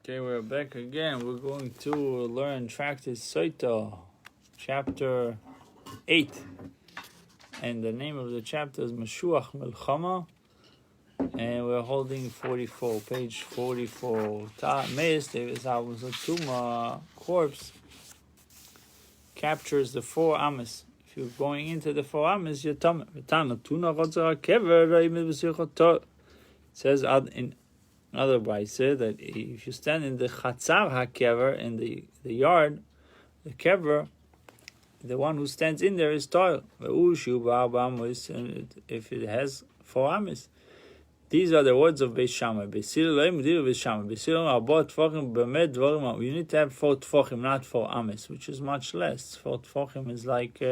Okay, we're back again. We're going to learn Tractate Sotah, chapter 8. And the name of the chapter is Mashuach Melchama. And we're holding 44, page 44. Meis Davis Albus Tuma corpse captures the 4 Amis. If you're going into the 4 Amis, you're Tameh. It says in otherwise, that if you stand in the chatzar hakever, in the yard, the kever, the one who stands in there is toil. And if it has 4 amis, these are the words of Beis Shammai. You need to have 4 tfochim, not 4 amis, which is much less. 4 tfochim is like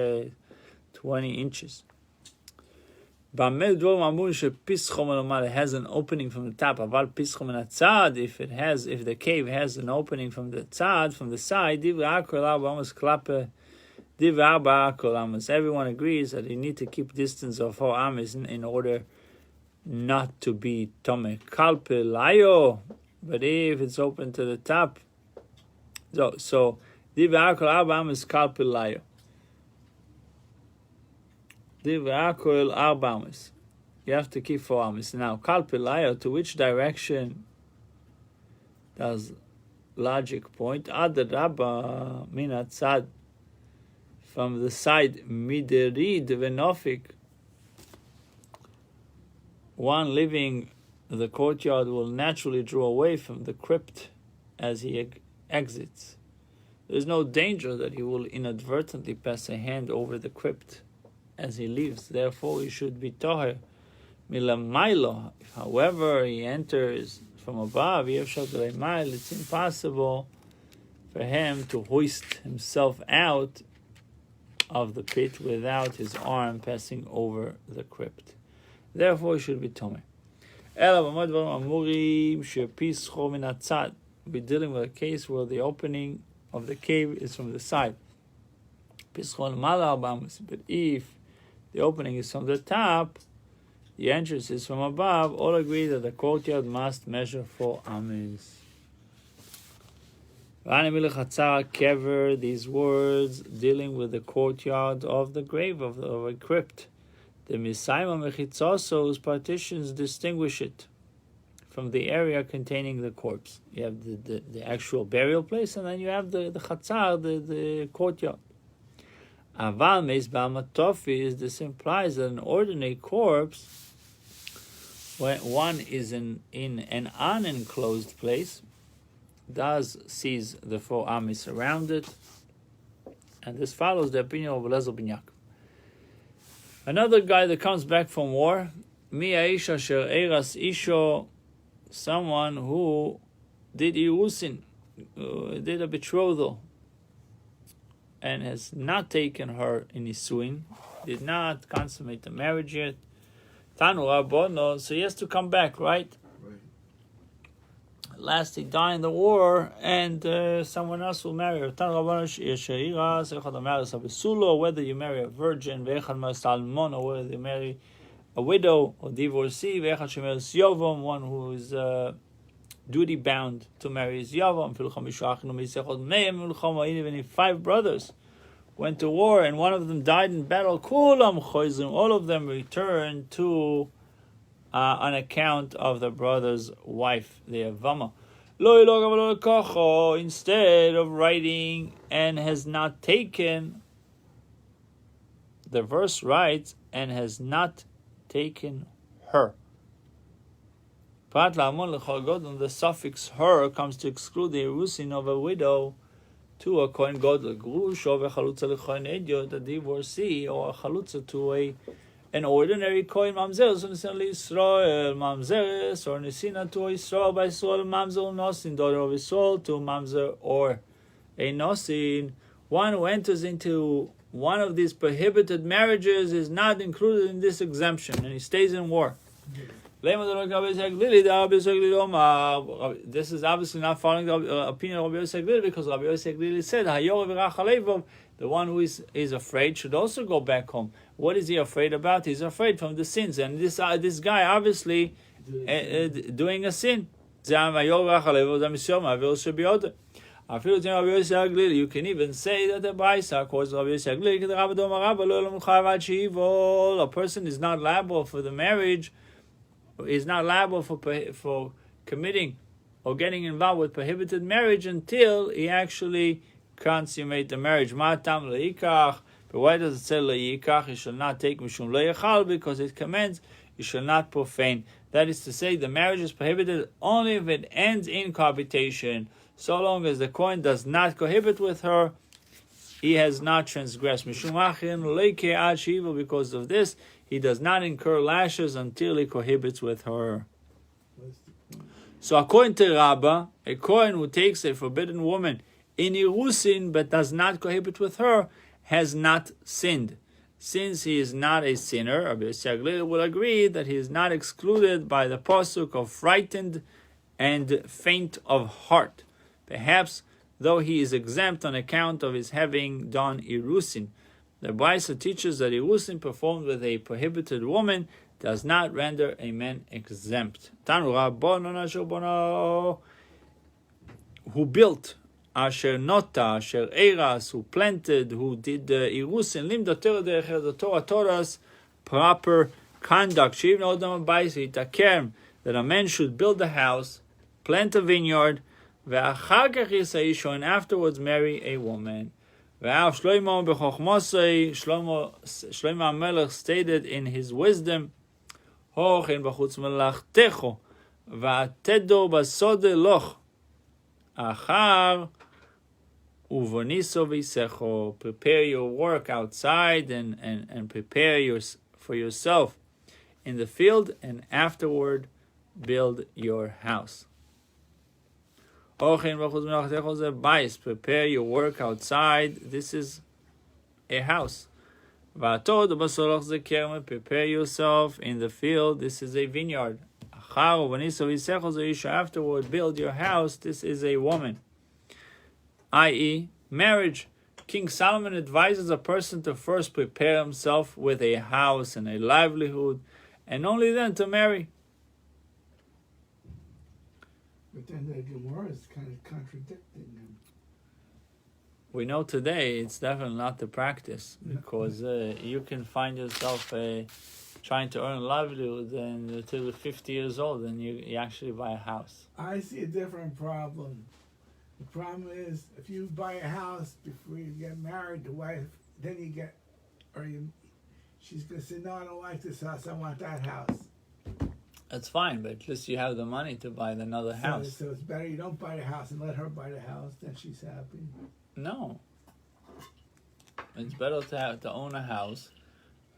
20 inches. It has an opening from the top. If the cave has an opening from the tzad, from the side, everyone agrees that you need to keep distance of 4 amis in order not to be tomeh. Kalpe layo, but if it's open to the top, so div amis kalpe layo. You have to keep 4 amis. Now, kalpilayo, to which direction does logic point? Adrabba minatzad, from the side, miderid venofik. One leaving the courtyard will naturally draw away from the crypt as he exits. There's no danger that he will inadvertently pass a hand over the crypt as he leaves. Therefore, he should be toher milamailo. However, he enters from above, it's impossible for him to hoist himself out of the pit without his arm passing over the crypt. Therefore, he should be tomer. We're dealing with a case where the opening of the cave is from the side. But if the opening is from the top, the entrance is from above, all agree that the courtyard must measure 4 amis. These words dealing with the courtyard of the grave, of a crypt. The Misaima Mechitzoso's partitions distinguish it from the area containing the corpse. You have the actual burial place, and then you have the chatzar, the courtyard. Aval meis b'amatofis, this implies that an ordinary corpse, when one is in an unenclosed place, does seize the 4 amis around it, and this follows the opinion of Eliezer ben Yaakov. Another guy that comes back from war, mi ha'isha asher eras isho, someone who did irusin, did a betrothal, and has not taken her in Nisuin, did not consummate the marriage yet. Tanu Rabbono, so he has to come back, right? Last he died in the war, and someone else will marry her. Tanu Rabbono, whether you marry a virgin, or whether you marry a widow or divorcee, one who is duty bound to marry his yavam. Even if 5 brothers went to war and one of them died in battle, all of them returned to on account of the brother's wife, the avama. Instead of writing and has not taken, the verse writes and has not taken her. The suffix her comes to exclude the erusin of a widow to a kohen gadol, grush or a chalutza lekohen ediot, a divorcee or a chalutza to an ordinary kohen mamzeres or nisin Israel mamzeres or nisina to Israel by Israel mamzer nosin, daughter of Israel to mamzer or a nosin. One who enters into one of these prohibited marriages is not included in this exemption, and he stays in war. This is obviously not following the opinion of Rabbi Menashe, because Rabbi Menashe said, the one who is afraid should also go back home. What is he afraid about? He's afraid from the sins, and this guy obviously doing a sin. You can even say that the Baisa, of course, a person is not liable for the marriage, is not liable for committing or getting involved with prohibited marriage until he actually consummate the marriage. But why does it say le'yikach? You shall not take mishum le'yachal, because it commands you shall not profane. That is to say, the marriage is prohibited only if it ends in cohabitation. So long as the Kohen does not cohabit with her, he has not transgressed. Mishum achin leike ad shiva, because of this, he does not incur lashes until he cohabits with her. So according to Rabbah, a Kohen who takes a forbidden woman in Irusin but does not cohabit with her has not sinned. Since he is not a sinner, Rabbi Menashe will agree that he is not excluded by the pasuk of frightened and faint of heart. Perhaps, though he is exempt on account of his having done Irusin. The Brisa teaches that Irusin performed with a prohibited woman does not render a man exempt. Tanu Rabbanon asher bono, who built, asher nota, asher eras, who planted, who did Irusin, limda Torah derech, the Torah taught us proper conduct. Shivna odam abayis itakerm, that a man should build a house, plant a vineyard, ve'achar kach yisa isho, and afterwards marry a woman. Shlomo HaMelech stated in his wisdom, Hochen b'chutz melachtecho, va'atedo basode loch, achar uvoniso v'isecho. Prepare your work outside and prepare for yourself in the field, and afterward build your house. Prepare your work outside. This is a house. Prepare yourself in the field. This is a vineyard. Afterward, build your house. This is a woman. I.e., marriage. King Solomon advises a person to first prepare himself with a house and a livelihood, and only then to marry. But then the Gemara is kind of contradicting him. We know today it's definitely not the practice, because you can find yourself trying to earn a livelihood until you're 50 years old and you actually buy a house. I see a different problem. The problem is, if you buy a house before you get married, the wife, then she's going to say, no, I don't like this house, I want that house. That's fine, but at least you have the money to buy another house. So it's better you don't buy the house and let her buy the house, then she's happy. No. It's better to own a house,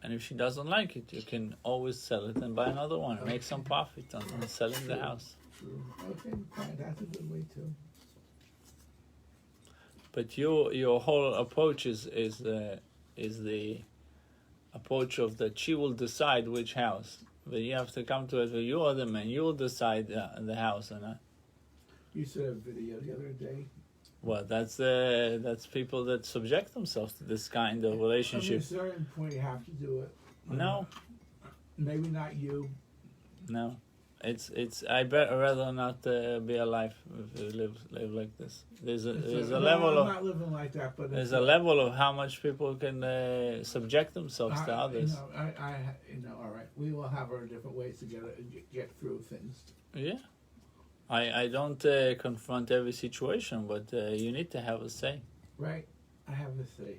and if she doesn't like it, you can always sell it and buy another one. Okay. Make some profit on selling the house. True. Okay, fine. That's a good way too. But your whole approach is the approach of that she will decide which house. But you have to come to it. You are the man. You will decide the house or not. You saw a video the other day. Well, that's people that subject themselves to this kind of relationship. At a certain point, you have to do it. No. Maybe not you. No. It's. I bet rather not be alive if you live like this. There's a level of. I'm not living like that, but there's a level of how much people can subject themselves to others. All right. We will have our different ways to get through things. Yeah, I don't confront every situation, but you need to have a say. Right, I have a say.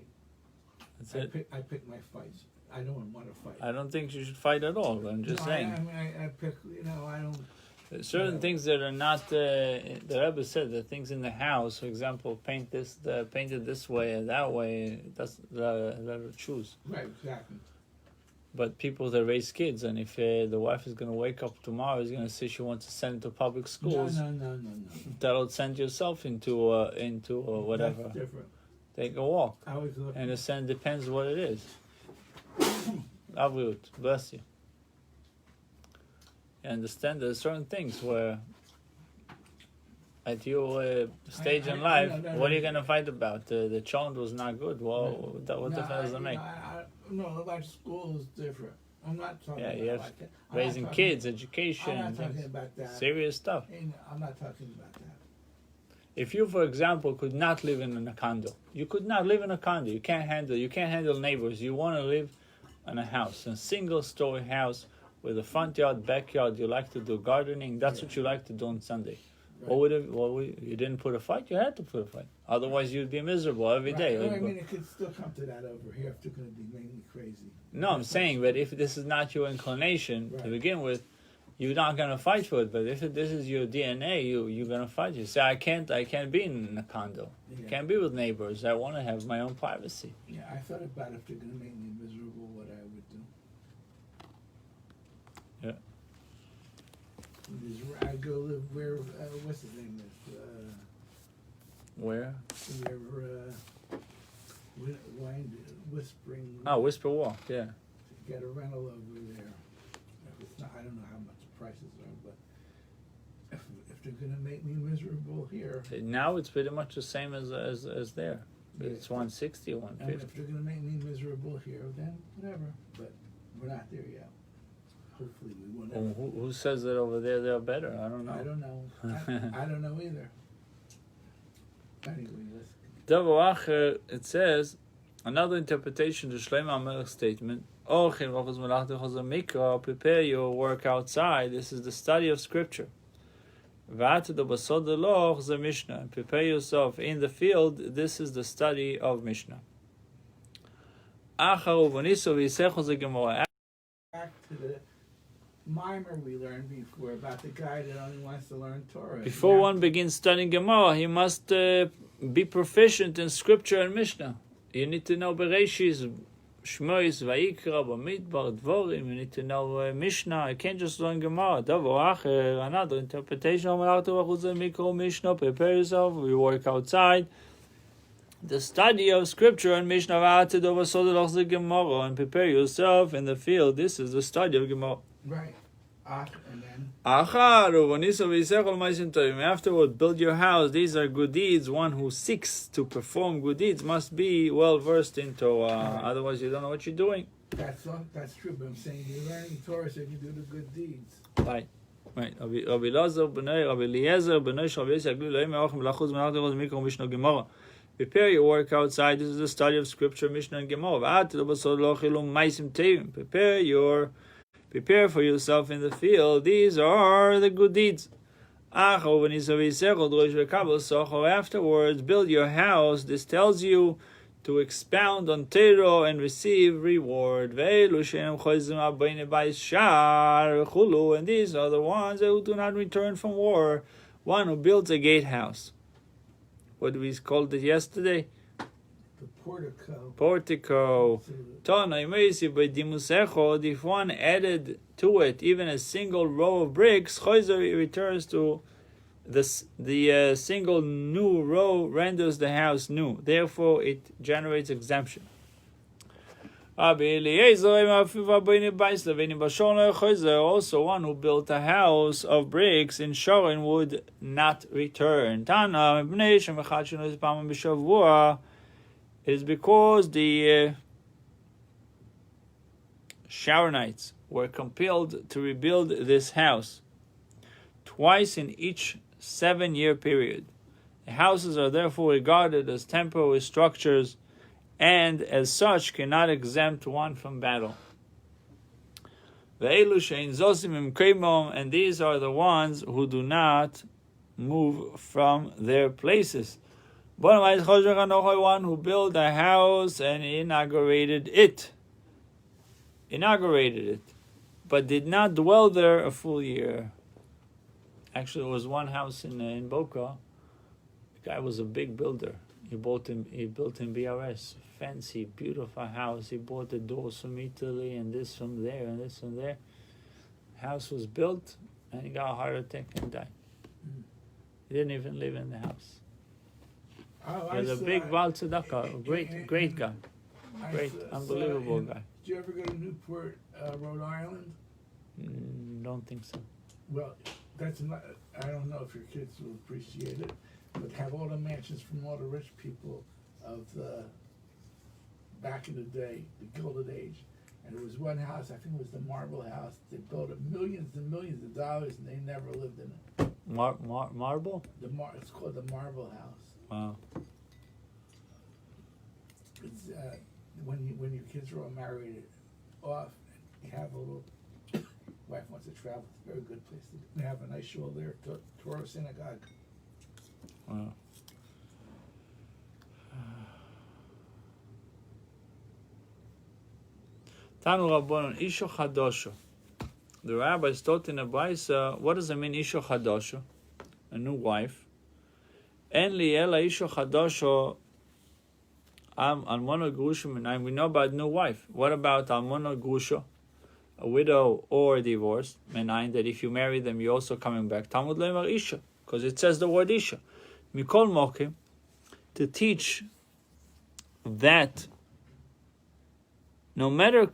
That's it. I pick my fights. I don't want to fight. I don't think you should fight at all. I'm just saying. I pick. I don't. Certain things that are not. The Rebbe said the things in the house, for example, painted this way and that way. That's let her choose. Right, exactly. But people that raise kids, and if the wife is going to wake up tomorrow, is going to say she wants to send to public schools. No. That'll send yourself into whatever. That's different. Take a walk. And in a sense, depends what it is. Avriut, bless you. You understand there's certain things where at your stage in life, what are you going to fight about? The child was not good. Well, what difference does it make? No, like school is different. I'm not talking Yeah, about you have like that. I'm raising not talking- kids, education, I'm not talking about that. serious stuff. I'm not talking about that. If you, for example, could not live in a condo, you could not live in a condo. You can't handle neighbors. You want to live in a house, a single-story house with a front yard, backyard. You like to do gardening. That's what you like to do on Sunday. Right. You didn't put a fight. You had to put a fight. Otherwise, you'd be miserable every day. Well, I mean, it could still come to that over here if they're going to be making me crazy. No, I'm saying that if this is not your inclination to begin with, you're not gonna fight for it. But if this is your DNA, you're gonna fight. You say, I can't be in a condo. Yeah. I can't be with neighbors. I want to have my own privacy. Yeah, I thought about if they're going to make me miserable, what I would do. Yeah. I go live where, what's his name is? Where? Whispering. Oh, Whisper Walk. Yeah. Get a rental over there. If it's not, I don't know how much the prices are, but if they're going to make me miserable here. Now it's pretty much the same as there. Yeah. It's 160 or And 150. if they're going to make me miserable here, then whatever. But we're not there yet. Hopefully we won't. Who says that over there they're better? I don't know. I don't know. I don't know either. Anyway, let's. It says another interpretation to Shlomo HaMelech's statement. Prepare your work outside. This is the study of scripture. Prepare yourself in the field. This is the study of Mishnah. Back to the mimer we learned before about the guy that only wants to learn Torah. Before one begins studying Gemara, he must be proficient in scripture and Mishnah. You need to know Bereshis, Shmois, Vayikra, Bamidbar, Dvorim. You need to know Mishnah. You can't just learn Gemara. Another interpretation of Mishnah. Prepare yourself. We work outside. The study of scripture and Mishnah. And prepare yourself in the field. This is the study of Gemara. Right. And then. Afterward, build your house. These are good deeds. One who seeks to perform good deeds must be well versed in Torah. Right. Otherwise, you don't know what you're doing. That's true, but I'm saying you're learning Torah so you can do the good deeds. Right. Rabbi Elazar b'nei Rabbi Eliezer b'nei Shalvi Yisaglu Loim Me'ochem L'achuz Menach Devoz Mikro Mishnah Gemara. Prepare your work outside. This is the study of scripture, Mishnah, and Gemara. Prepare for yourself in the field. These are the good deeds. Afterwards, build your house. This tells you to expound on Torah and receive reward. And these are the ones who do not return from war. One who builds a gatehouse. What we called it yesterday? The portico. Portico. If one added to it even a single row of bricks, it returns to the single new row renders the house new. Therefore, it generates exemption. Also, one who built a house of bricks in Shorin would not return. It is because the Sharonites were compelled to rebuild this house twice in each 7-year period. The houses are therefore regarded as temporary structures and as such cannot exempt one from battle. And these are the ones who do not move from their places. One who built a house and inaugurated it, but did not dwell there a full year. Actually, there was one house in Boca. The guy was a big builder. He built in BRS, fancy, beautiful house. He bought the doors from Italy and this from there and this from there. The house was built and he got a heart attack and died. He didn't even live in the house. Oh, He was a big Baal Tzedakah, great guy. Unbelievable guy. Did you ever go to Newport, Rhode Island? Don't think so. Well, that's not, I don't know if your kids will appreciate it, but have all the mansions from all the rich people of the back in the day, the Gilded Age, And it was one house, I think it was the Marble House. They built it millions and millions of dollars, and they never lived in it. Marble? It's called the Marble House. Wow. It's when your kids are all married off, and you have a little wife wants to travel. It's a very good place to have a nice shul there, Torah synagogue. Wow. Tanu Rabbanon Isho Chadosho. The rabbis taught in a Baisa, what does it mean Isho Chadosho? A new wife. En li ela Isho Chadosho Almona Grusha Minayim. We know about new wife. What about Almona Grusha? A widow or a divorced. Minayim, that if you marry them, you're also coming back. Talmud Lemar Isha. Because it says the word Isha. Mikol Mokim. To teach that no matter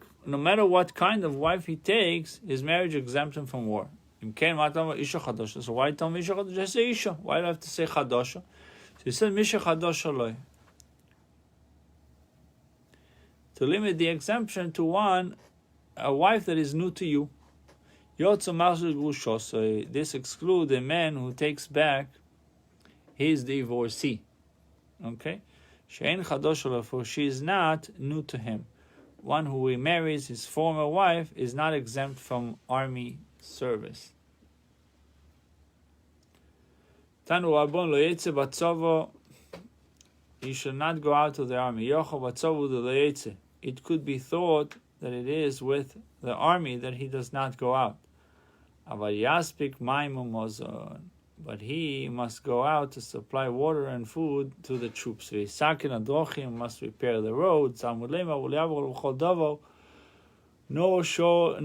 what kind of wife he takes, his marriage exempts him from war. So why tell me Isha Chadosha? Just say Isha. Why do I have to say Chadosha? So he said Misha Chadosha Loi. To limit the exemption to a wife that is new to you. So this excludes a man who takes back his divorcee. Okay? For she is not new to him. One who remarries his former wife is not exempt from army service. Tanu Rabon lo yetze batzovo. He should not go out to the army. Yocho batzovo lo yetze. It could be thought that it is with the army that he does not go out. Aval yaspik mayim umozon. But he must go out to supply water and food to the troops. V'yisakin adrochim, must repair the roads. Nor shall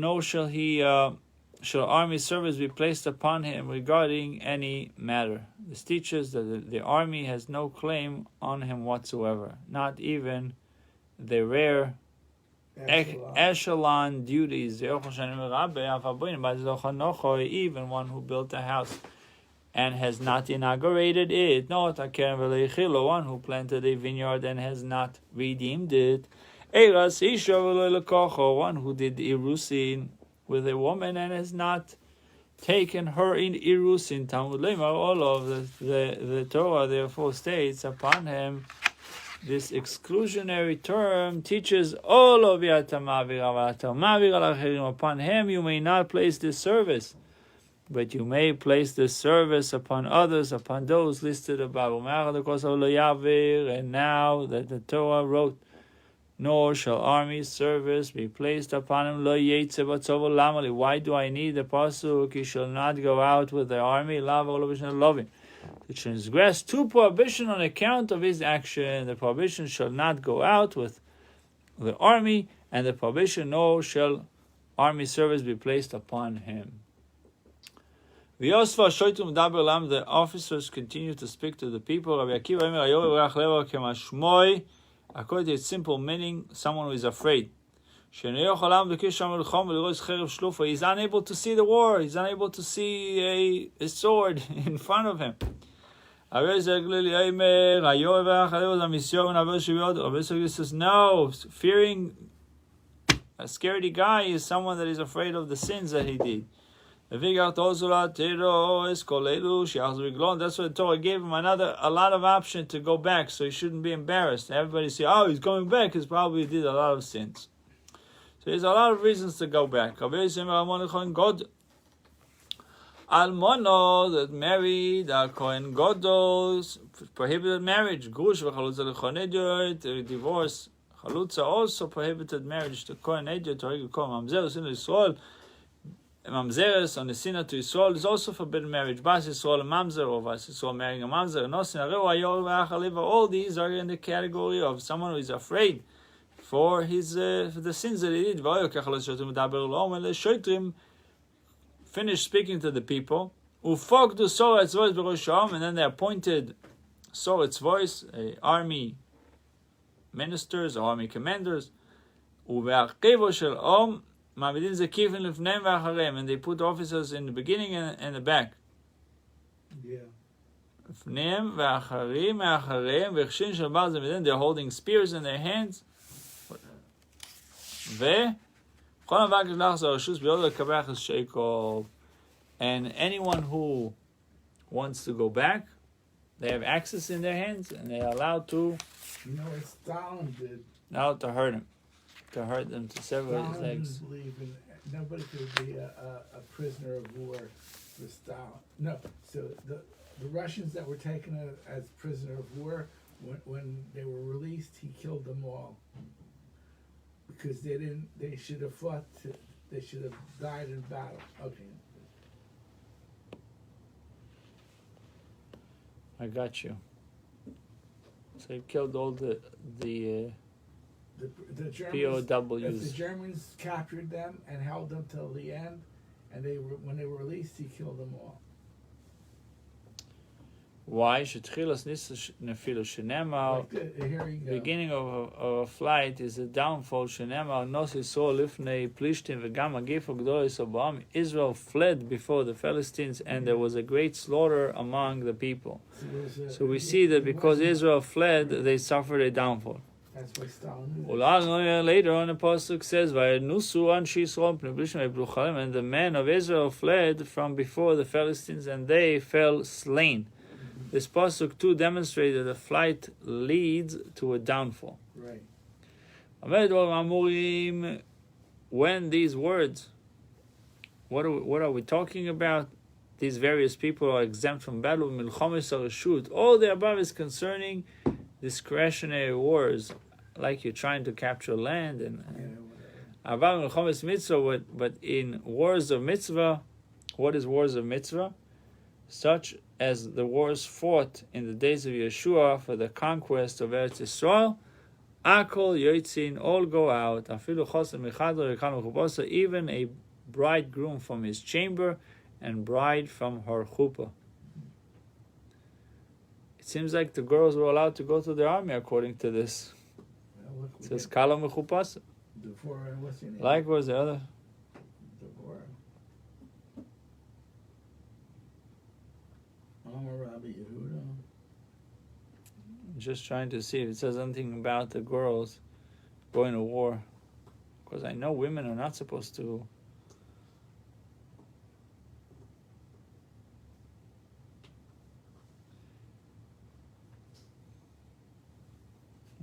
army service be placed upon him regarding any matter. This teaches that the army has no claim on him whatsoever, not even the rare echelon duties. Even one who built a house and has not inaugurated it. No, one who planted a vineyard and has not redeemed it. One who did irusin with a woman and has not taken her in irusin. Talmud Lemar, all of the Torah therefore states upon him. This exclusionary term teaches all of Yatamavir upon him. You may not place this service, but you may place this service upon others, upon those listed above. And now that the Torah wrote, nor shall army service be placed upon him. Why do I need the pasuk? He shall not go out with the army. To transgress two prohibition on account of his action. The prohibition shall not go out with the army, and the prohibition, nor shall army service be placed upon him. The officers continue to speak to the people. According to its simple meaning, someone who is afraid. He's unable to see the war. He's unable to see a sword in front of him. Says, no, fearing a scaredy guy is someone that is afraid of the sins that he did. That's why the Torah gave him a lot of option to go back, so he shouldn't be embarrassed. Everybody say, oh, he's going back, because probably did a lot of sins. So there's a lot of reasons to go back. Almono that married Kohen Godos prohibited marriage. Gush v'chalutza divorce. Chalutza also prohibited marriage to Kohen Ediot to Regel Kohen Mamzeres in Israel. Mamzeres on the sinner to Israel is also forbidden marriage. Bas Yisrael Mamzer or Bas Yisrael marrying a Mamzer. All these are in the category of someone who is afraid for his for the sins that he did. When the Shotrim finished speaking to the people, and then they appointed Soret's voice, army ministers, army commanders, and they put officers in the beginning and the back. Yeah. Then they're holding spears in their hands. And anyone who wants to go back, they have access in their hands, and they're allowed to. You know what Stalin did? Now to hurt him, to sever his legs. Stalin didn't believe in nobody could be a prisoner of war for Stalin. No, so the Russians that were taken as prisoner of war, when they were released, he killed them all because they didn't. They should have fought. They should have died in battle. Okay. I got you. So he killed all the Germans, POWs. if the Germans captured them and held them till the end, and when they were released, he killed them all. Why? Beginning of a flight is a downfall. Israel fled before the Philistines, and there was a great slaughter among the people. So we see that because Israel fled, they suffered a downfall. That's why Stalin knew. Later on, the pasuk says, and the men of Israel fled from before the Philistines, and they fell slain. This pasuk too demonstrated that a flight leads to a downfall. Right. When these words, what are we talking about? These various people are exempt from battle. All the above is concerning discretionary wars, like you're trying to capture land but in wars of mitzvah, what is wars of mitzvah? Such as the wars fought in the days of Yeshua for the conquest of Eretz Yisrael, Akol Yotzin, all go out, even a bridegroom from his chamber and bride from her chuppah. It seems like the girls were allowed to go to the army according to this. It says Kala Mechupasa. Likewise the other. Just trying to see if it says anything about the girls going to war, because I know women are not supposed to.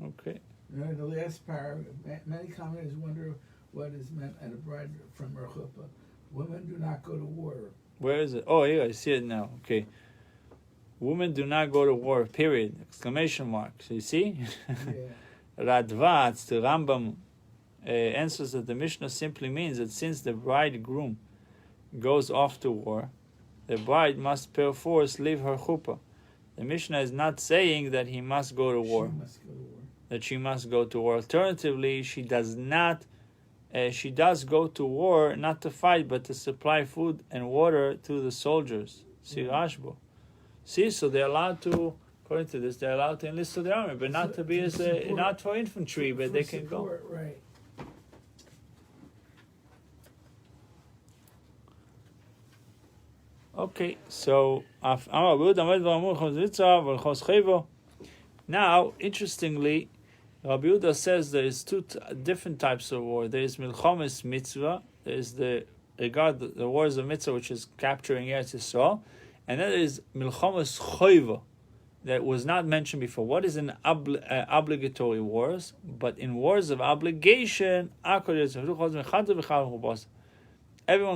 Okay. The last paragraph. Many commentators wonder what is meant at a bride from her chuppah. Women do not go to war. Where is it? Oh, yeah, I see it now. Okay. Women do not go to war, period. Exclamation mark. So you see? Radvatz, the Rambam, answers that the Mishnah simply means that since the bridegroom goes off to war, the bride must perforce leave her chuppah. The Mishnah is not saying that he must go to war. That she must go to war. Alternatively, she does not. She does go to war not to fight, but to supply food and water to the soldiers. Sirashbo. See, so they're allowed to, according to this, they're allowed to enlist to the army, but not to be as not for infantry, but they can go. Right. Okay, so now, interestingly, Rabbi Yehuda says there is two different types of war. There is milchomes mitzvah. There is the wars of mitzvah, which is capturing Eretz Yisrael, and then there is milchomes choiva, that was not mentioned before. What is an obligatory wars? But in wars of obligation, everyone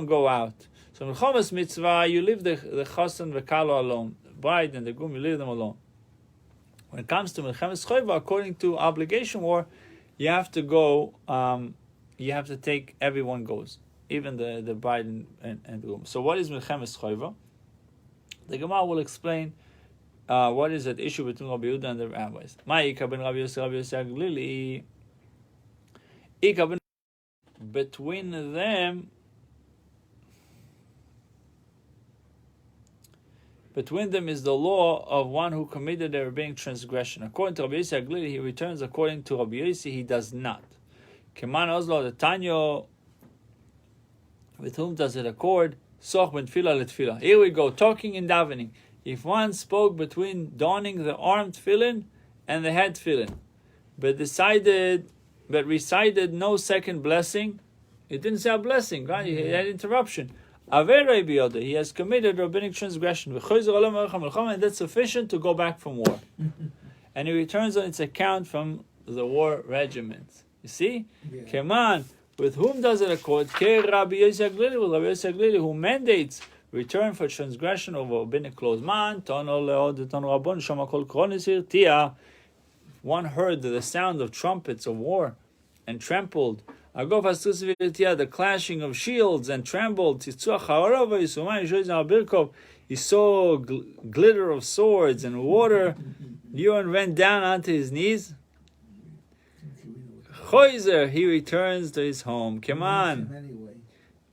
go out. So milchomes mitzvah, you leave the chasan v'kalo alone, the bride and the groom, you leave them alone. When it comes to milchemes choiva, according to obligation war, you have to go. You have to take. Everyone goes, even the bride and the groom. So what is milchemes choiva? The Gemara will explain what is at issue between Rabbi Yehuda and the rabbis. Between them. Between them is the law of one who committed a rabbinic transgression. According to Rabbi Yossi Aglili, he returns. According to Rabbi Yossi, he does not. Keman Ozlo, the Tanyo, with whom does it accord? Soch ben tefillah letefillah. Here we go, talking and davening. If one spoke between donning the armed tefillin and the head tefillin, but recited no second blessing, He didn't say a blessing, right? He had interruption. Averei biyoda, he has committed rabbinic transgression. And that's sufficient to go back from war. And he returns on its account from the war regiments. You see? Come on. With whom does it accord? With Rabbi Yossi who mandates return for transgression of rabbinic laws. One heard the sound of trumpets of war and trembled. The clashing of shields and trembled. He saw glitter of swords and water. Yuan ran down onto his knees. Choizer, he returns to his home. Come on.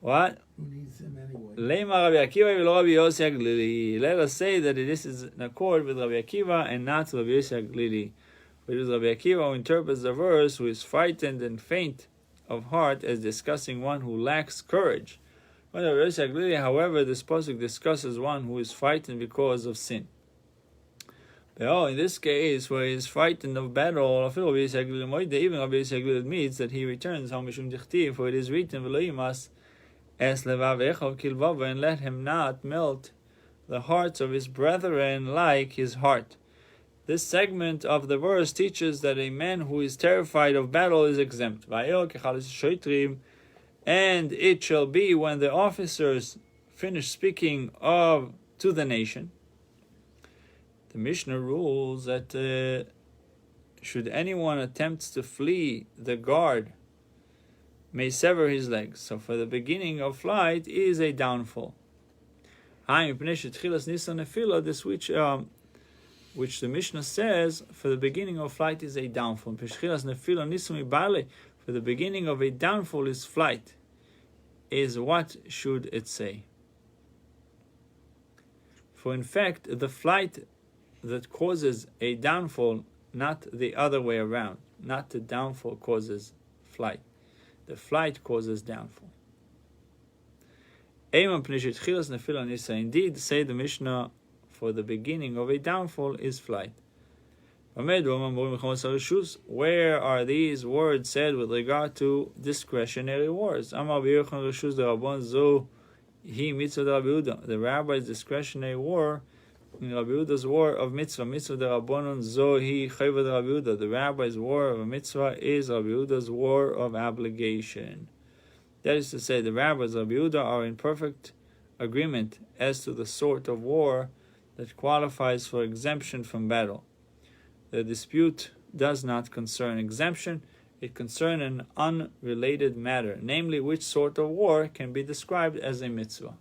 What? Who needs him anyway? Let us say that this is in accord with Rabbi Akiva and not Rabbi Yossi HaGlili. It is Rabbi Akiva who interprets the verse, who is frightened and faint of heart, as discussing one who lacks courage. When Rabbi Yossi HaGlili, however, this pasuk discusses one who is frightened because of sin. But in this case, where he is frightened of battle, even Rabbi Yossi HaGlili admits that he returns home, for it is written, and let him not melt the hearts of his brethren like his heart. This segment of the verse teaches that a man who is terrified of battle is exempt. And it shall be when the officers finish speaking to the nation. The Mishnah rules that should anyone attempt to flee, the guard may sever his legs. So for the beginning of flight is a downfall. This which the Mishnah says for the beginning of flight is a downfall. For the beginning of a downfall is flight. Is what should it say? For in fact, the flight that causes a downfall, not the other way around. Not the downfall causes flight. The flight causes downfall. Indeed, say the Mishnah, for the beginning of a downfall is flight. Where are these words said with regard to discretionary wars? The rabbi's discretionary war, in Rabbi Yehuda's war of mitzvah derabanan zohi chayva Rabbi Yehuda. The rabbi's war of a mitzvah is Rabbi Yehuda's war of obligation. That is to say, the rabbis of Rabbi Yehuda are in perfect agreement as to the sort of war that qualifies for exemption from battle. The dispute does not concern exemption, it concerns an unrelated matter, namely which sort of war can be described as a mitzvah.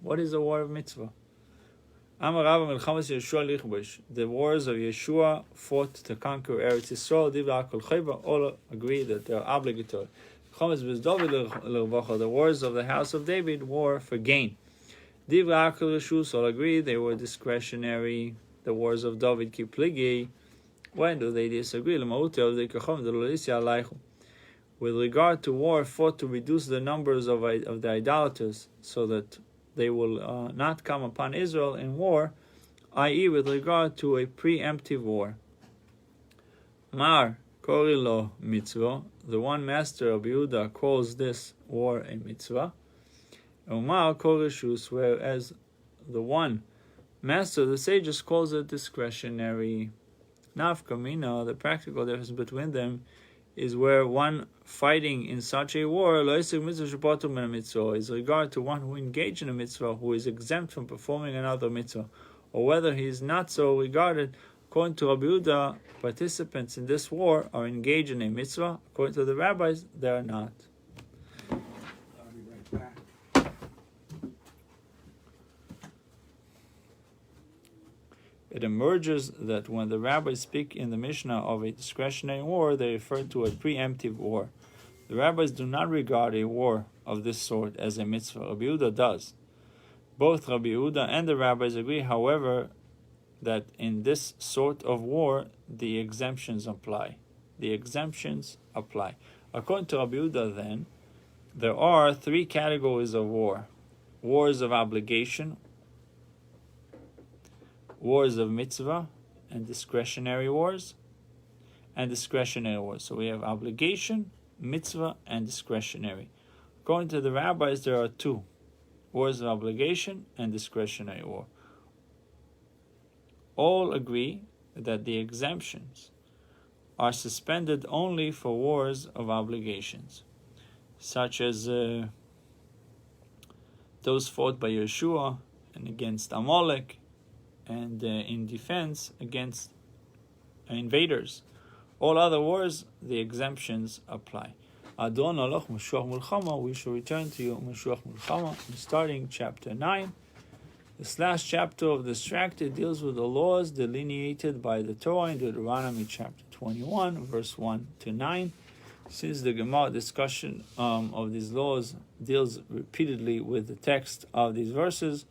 What is a war of mitzvah? The wars of Yeshua fought to conquer Eretz Yisrael. All agree that they are obligatory. The wars of the house of David were for gain. All agree they were discretionary. The wars of David kipligi. When do they disagree? With regard to war fought to reduce the numbers of the idolaters, so that they will not come upon Israel in war, i.e. with regard to a preemptive war. Mar korilo mitzvah, the one master of Yehuda calls this war a mitzvah. Umar korishus, whereas the one master of the sages calls it discretionary. Nafkamina, the practical difference between them is where one fighting in such a war is regard to one who engaged in a mitzvah, who is exempt from performing another mitzvah, or whether he is not so regarded. According to Rabbi Yehuda, participants in this war are engaged in a mitzvah. According to the rabbis, they are not. I'll be right back. It emerges that when the rabbis speak in the Mishnah of a discretionary war, they refer to a preemptive war. The rabbis do not regard a war of this sort as a mitzvah. Rabbi Yehuda does. Both Rabbi Yehuda and the rabbis agree, however, that in this sort of war, the exemptions apply. The exemptions apply. According to Rabbi Yehuda, then, there are three categories of war. Wars of obligation, wars of mitzvah, and discretionary wars, So we have obligation, mitzvah, and discretionary. According to the rabbis, there are two: wars of obligation and discretionary war. All agree that the exemptions are suspended only for wars of obligations, such as those fought by Yeshua and against Amalek, and in defense against invaders. All other wars, the exemptions apply. Adon Aloch Mashuach Mulchama, we shall return to you, Mashuach Mulchama, starting chapter 9. This last chapter of this tractate deals with the laws delineated by the Torah in Deuteronomy chapter 21, verse 1 to 9. Since the Gemara discussion of these laws deals repeatedly with the text of these verses,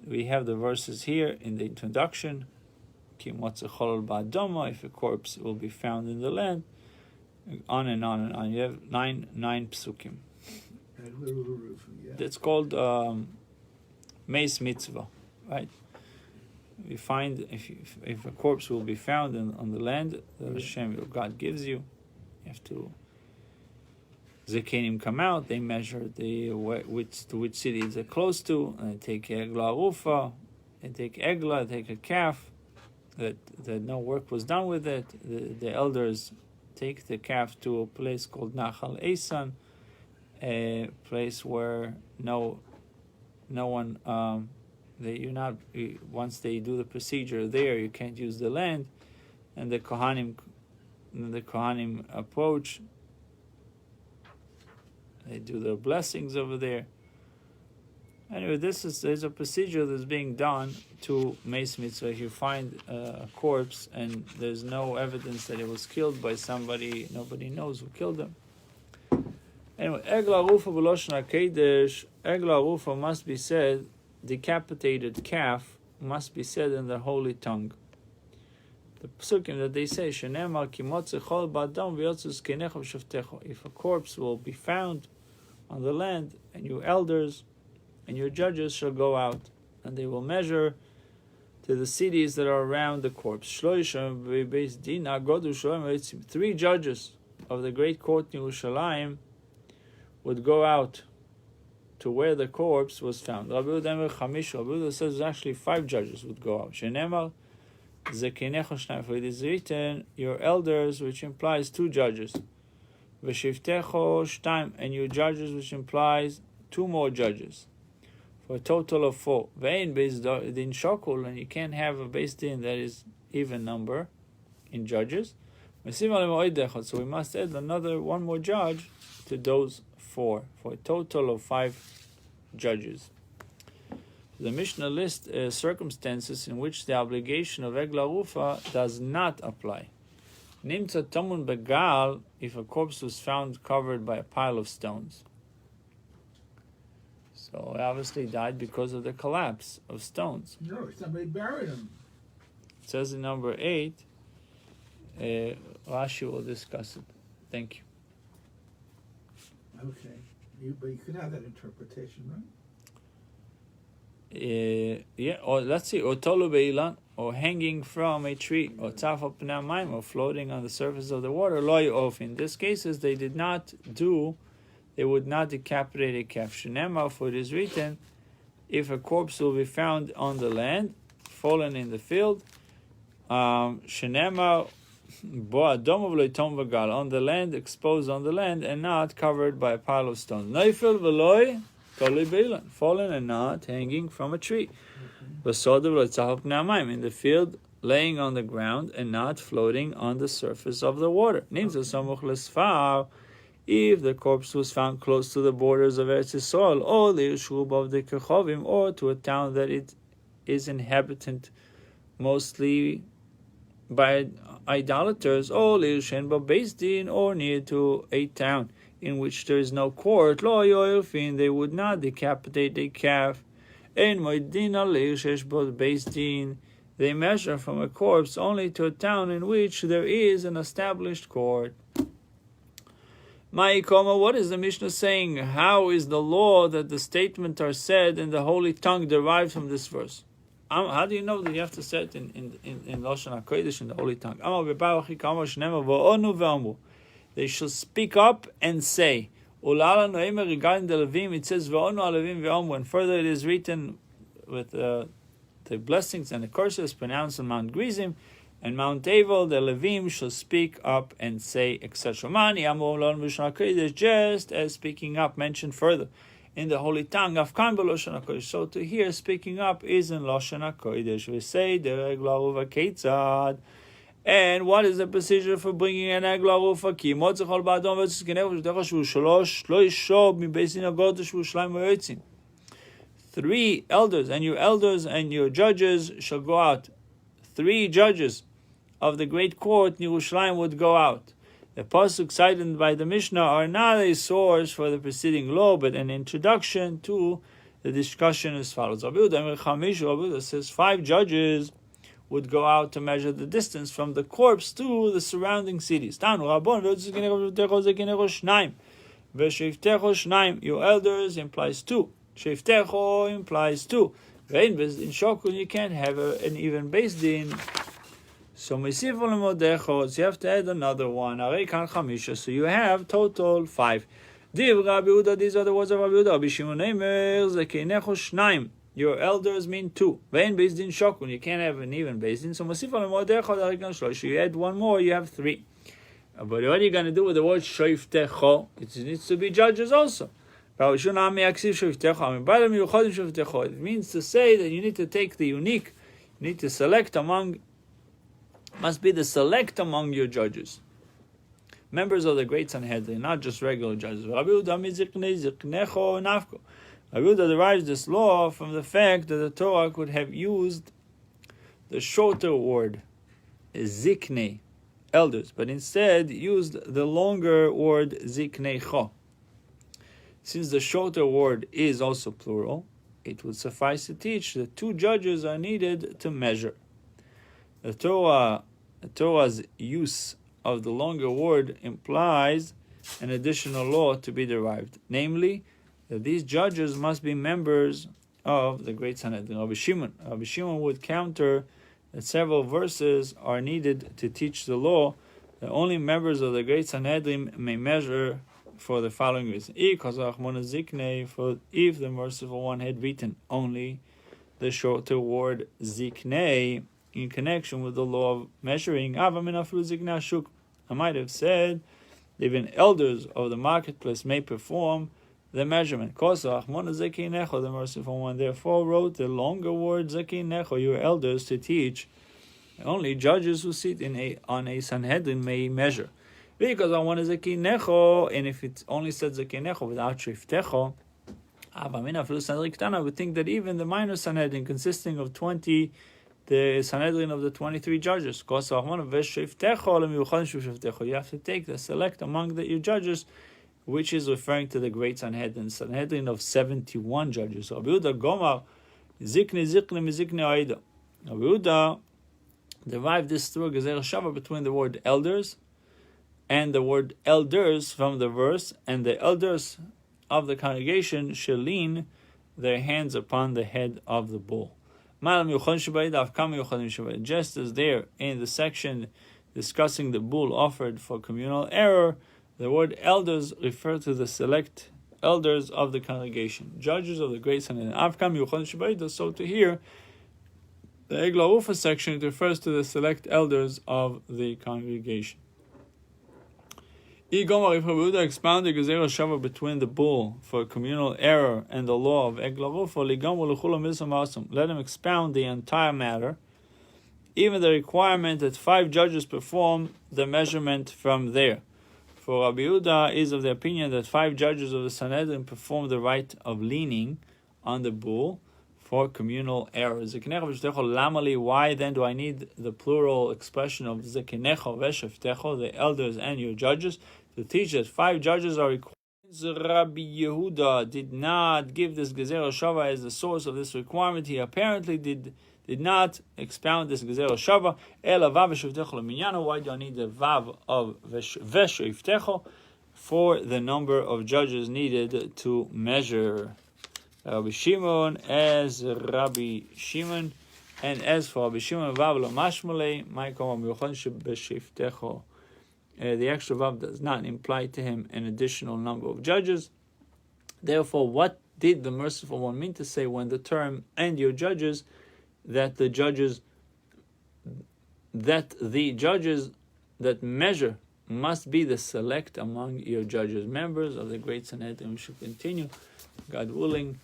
we have the verses here in the introduction. If a corpse will be found in the land, on and on and on. You have nine psukim. That's called Meis Mitzvah, right? We find if a corpse will be found on the land that Hashem, your God, gives you, you have to Zekenim come out. They measure which city is it close to, and they take Egla Rufa, they take Egla, they take a calf that no work was done with it. The elders take the calf to a place called Nachal Esan, a place where no one once they do the procedure there, you can't use the land, and the Kohanim approach. They do their blessings over there. Anyway, there's a procedure that's being done to Meis Mitzvah. If you find a corpse and there's no evidence that it was killed by somebody, nobody knows who killed them. Anyway, Egla Rufa B'Loshen HaKodesh, Egla Rufa must be said, decapitated calf must be said in the holy tongue. The psukim that they say, Shenemar Kimotze Chol Ba'adam V'yotzus Kenecha V'Shavtecha. If a corpse will be found on the land, and your elders and your judges shall go out, and they will measure to the cities that are around the corpse. 3 judges of the great court in Yerushalayim would go out to where the corpse was found. Rabbi Menashe says actually 5 judges would go out. Shenemar Zekenecha Shnayim, for it is written, your elders, which implies 2 judges. V'shivtecho shtaim, and your judges, which implies 2 more judges, for a total of 4. Ve'in beis din shokul, and you can't have a beis din that is even number in judges. So we must add one more judge to those 4, for a total of 5 judges. The Mishnah lists circumstances in which the obligation of Egla Rufa does not apply. Nimtza Tamun Begal, if a corpse was found covered by a pile of stones. So he obviously died because of the collapse of stones. No, somebody buried him. It says in number 8, Rashi will discuss it. Thank you. Okay. But you could have that interpretation, right? Or let's see, or tolu beilan, or hanging from a tree, or tzaf pnei hamayim, or floating on the surface of the water. Lo yof. In these cases, they would not decapitate a calf. Shenema, for it is written, if a corpse will be found on the land, fallen in the field, shenema bo adom v'lo yitom v'gal, on the land, exposed on the land, and not covered by a pile of stones. Neifel v'loi fallen and not hanging from a tree. In the field, laying on the ground and not floating on the surface of the water. If the corpse was found close to the borders of Eretz Yisrael, or the Yeshub of the Kechovim, or to a town that it is inhabited mostly by idolaters, or Leushen Beis Din, or near to a town in which there is no court, lo yoelfin, they would not decapitate a calf. En moedina leushesh beis din, they measure from a corpse only to a town in which there is an established court. Ma'ikoma, what is the Mishnah saying? How is the law that the statements are said in the holy tongue derived from this verse? How do you know that you have to say it in Lashon HaKodesh, in the holy tongue? They shall speak up and say. Ulala noemer regarding the Levim, it says Ve'onu alevim ve'om. And further, it is written with the blessings and the curses pronounced on Mount Gerizim and Mount Tabor. The Levim shall speak up and say, etc. Just as speaking up mentioned further in the Holy Tongue, Afkan b'Lashon HaKodesh. So to hear speaking up is in Lashon HaKodesh. We say dereg la'uva keitzad. And what is the procedure for bringing an egg la'uva? Ki motzechol ba'adon v'tziskenev v'shtecha shvu shalosh lo yishob mi beisin hagodesh shvu shleim v'yotzin. 3 elders and your judges shall go out. 3 judges of the great court in Yerushalayim would go out. The pasuk cited by the Mishnah are not a source for the preceding law, but an introduction to the discussion as follows. Rabbi Menashe says 5 judges would go out to measure the distance from the corpse to the surrounding cities. Your elders implies 2. Sheftecho implies 2. In Shokul you can't have an even based din. So you have to add another one. So you have total 5. These are the words of Rabbi Yehuda. Your elders mean 2. Based in Shokul you can't have an even based din. So you add one more, you have 3. But what are you going to do with the word Sheftecho? It needs to be judges also. It means to say that you need to take the unique, you need to select among, must be the select among your judges. Members of the great Sanhedrin, not just regular judges. Rabbi Yehuda derives this law from the fact that the Torah could have used the shorter word, ziknei, elders, but instead used the longer word zikneicho. Since the shorter word is also plural, it would suffice to teach that 2 judges are needed to measure. The Torah's use of the longer word implies an additional law to be derived, namely that these judges must be members of the great Sanhedrin. Rabbi Shimon would counter that several verses are needed to teach the law that only members of the great Sanhedrin may measure for the following reason. For if the merciful one had written only the shorter word ziknei in connection with the law of measuring, I might have said even elders of the marketplace may perform the measurement. The merciful one therefore wrote the longer word zekinecho, your elders, to teach only judges who sit on a Sanhedrin may measure. Because I want a zekinecho, and if it only said zekinecho without shiftecho, I would think that even the minor Sanhedrin consisting of 20, the Sanhedrin of the 23 judges, you have to take the select among your judges, which is referring to the great Sanhedrin of 71 judges. Rabbi Yehuda derived this through a gezer shava between the word elders and the word elders from the verse, and the elders of the congregation shall lean their hands upon the head of the bull. Just as there in the section discussing the bull offered for communal error, the word elders refer to the select elders of the congregation, judges of the great Sanhedrin. So to hear the Egla Ufa section, it refers to the select elders of the congregation. If Rabbi Yehuda expounded Gezerah Shava between the bull for communal error and the law of Egla Ufa, let him expound the entire matter, even the requirement that 5 judges perform the measurement from there. For Rabbi Yehuda is of the opinion that 5 judges of the Sanhedrin perform the right of leaning on the bull for communal errors. Why then do I need the plural expression of zekinecho vesheftecho, the elders and your judges, to teach that 5 judges are required? Rabbi Yehuda did not give this gezerah shava as the source of this requirement. He apparently did not expound this gezerah shava. Why do I need the vav of vesheftecho for the number of judges needed to measure? Rabbi Shimon as Rabbi Shimon, and as for Rabbi Shimon vav lo mashmalei, my command b'shiftecho the extra vav does not imply to him an additional number of judges. Therefore, what did the Merciful One mean to say when the term "and your judges," that the judges that measure must be the select among your judges, members of the great Sanhedrin? We should continue, God willing,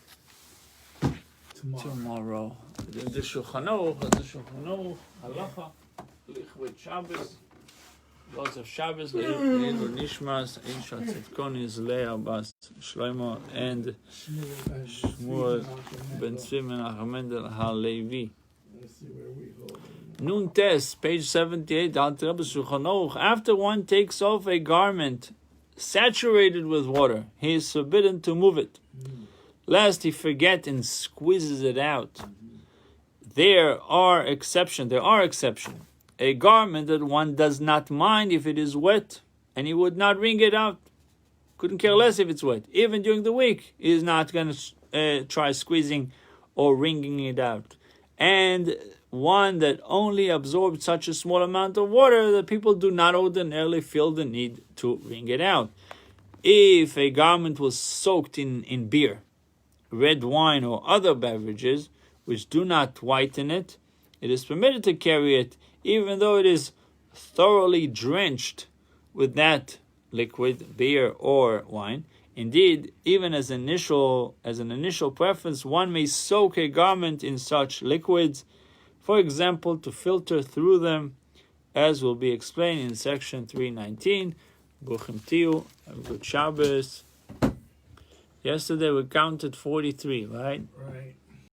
tomorrow. The Shulchan Aruch, Halacha, Lichvit Shabbos, lots of Shabbos, Leilu Nishmas, Insha Tzidkoni, Leah Bas Shlomo, and Shmuel Ben Tzvi Menachem Mendel HaLevi. Let's see where we hold it. Nun Tes, page 78, after one takes off a garment saturated with water, he is forbidden to move it, lest he forget and squeezes it out. There are exceptions. A garment that one does not mind if it is wet, and he would not wring it out. Couldn't care less if it's wet. Even during the week, he is not going to try squeezing or wringing it out. And one that only absorbs such a small amount of water that people do not ordinarily feel the need to wring it out. If a garment was soaked in beer, red wine, or other beverages which do not whiten it, it is permitted to carry it even though it is thoroughly drenched with that liquid, beer or wine. Indeed, even as an initial preference, one may soak a garment in such liquids, for example, to filter through them, as will be explained in section 319. Bruchim Tiyu, have a good Shabbos. Yesterday we counted 43, right? Right.